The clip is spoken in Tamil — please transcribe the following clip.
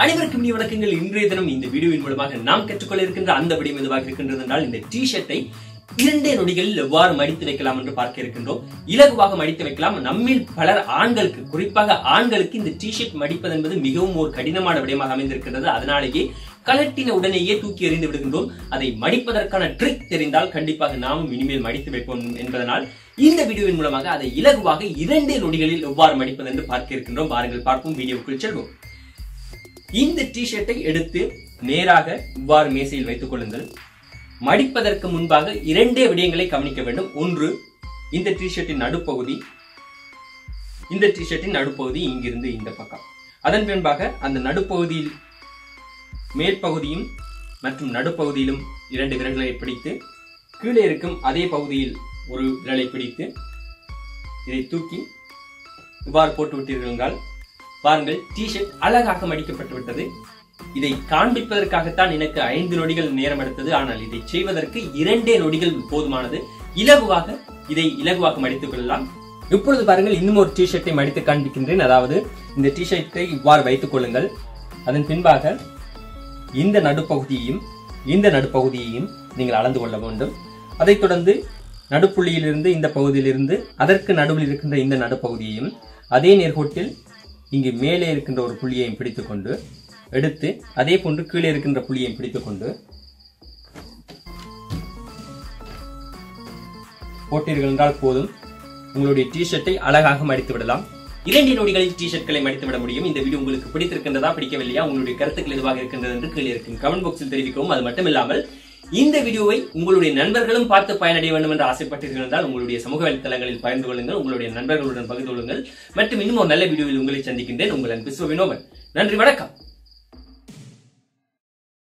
அனைவருக்கும் வணக்கங்கள். இன்றைய தினம் இந்த வீடியோவின் மூலமாக நாம் கற்றுக்கொள்ள இருக்கின்ற அந்த விடயம் எதுவாக இருக்கின்றது என்றால், இந்த டி-ஷர்ட்டை 2 நொடிகளில் எவ்வாறு மடித்து வைக்கலாம் என்று பார்க்க இருக்கின்றோம். இலகுவாக மடித்து வைக்கலாம். நம்மில் பலர் ஆண்களுக்கு, குறிப்பாக ஆண்களுக்கு இந்த டி-ஷர்ட் மடிப்பது என்பது மிகவும் ஒரு கடினமான விடயமாக அமைந்திருக்கின்றது. அதனாலேயே கலட்டின உடனேயே தூக்கி எறிந்து விடுகின்றோம். அதை மடிப்பதற்கான ட்ரிக் தெரிந்தால் கண்டிப்பாக நாமும் இனிமேல் மடித்து வைப்போம் என்பதனால் இந்த வீடியோவின் மூலமாக அதை இலகுவாக 2 நொடிகளில் எவ்வாறு மடிப்பது என்று பார்க்க இருக்கின்றோம். வாருங்கள் பார்ப்போம், வீடியோக்குள் செல்வோம். இந்த டி-ஷர்ட்டை எடுத்து நேராக இவ்வாறு மேசையில் வைத்துக் கொள்ளுங்கள். மடிப்பதற்கு முன்பாக 2 விடயங்களை கவனிக்க வேண்டும். ஒன்று, இந்த டி-ஷர்ட்டின் நடுப்பகுதி, இந்த டி-ஷர்ட்டின் நடுப்பகுதி இங்கிருந்து இந்த பக்கம். அதன் பின்பாக அந்த நடுப்பகுதியில் மேற்பகுதியும் மற்றும் நடுப்பகுதியிலும் 2 விரல்களை பிடித்து, கீழே இருக்கும் அதே பகுதியில் ஒரு விரலை பிடித்து இதை தூக்கி இவ்வாறு போட்டு விட்டீர்கள். பாருங்கள், டி-ஷர்ட் அழகாக மடிக்கப்பட்டு விட்டது. இதை காண்பிப்பதற்காகத்தான் எனக்கு 5 நொடிகள் நேரம் எடுத்தது. ஆனால் இதை செய்வதற்கு 2 நொடிகள் போதுமானது. இதை இலகுவாக மடித்துக் கொள்ளலாம். இப்பொழுது பாருங்கள், இன்னும் ஒரு டி-ஷர்ட்டை மடித்து காண்பிக்கின்றேன். அதாவது இந்த டி-ஷர்ட்டை இவ்வாறு வைத்துக் கொள்ளுங்கள். அதன் பின்பாக இந்த நடுப்பகுதியையும் நீங்கள் அளந்து கொள்ள வேண்டும். அதைத் தொடர்ந்து நடுப்புள்ளியிலிருந்து இந்த பகுதியிலிருந்து அதற்கு நடுவில் இருக்கின்ற இந்த நடுப்பகுதியையும் அதே நேர்கோட்டில் இங்கு மேலே இருக்கின்ற ஒரு புள்ளியையும் பிடித்துக்கொண்டு எடுத்து, அதே போன்று கீழே இருக்கின்ற புள்ளியையும் பிடித்துக்கொண்டு போட்டீர்கள் என்றால் போதும். உங்களுடைய டி-ஷர்ட்டை அழகாக மடித்து விடலாம். 2 நொடிகளில் டி-ஷர்ட்களை மடித்து விட முடியும். இந்த வீடியோ உங்களுக்கு பிடித்திருக்கின்றதா, பிடிக்கவில்லையா, உங்களுடைய கருத்துக்கள் எதுவாக இருக்கின்றது என்று கீழே இருக்கும் கமெண்ட் பாக்ஸில் தெரிவிக்கவும். அது மட்டும் இல்லாமல் இந்த வீடியோவை உங்களுடைய நண்பர்களும் பார்த்து பயனடைய வேண்டும் என்று ஆசைப்பட்டீர்கள் என்றால் உங்களுடைய சமூக வலைத்தளங்களில் பகிர்ந்து கொள்ளுங்கள், உங்களுடைய நண்பர்களுடன் பகிர்ந்து கொள்ளுங்கள். மற்றும் இன்னும் ஒரு நல்ல வீடியோவில் உங்களை சந்திக்கின்றேன். உங்கள் அன்பு வினோபன். நன்றி, வணக்கம்.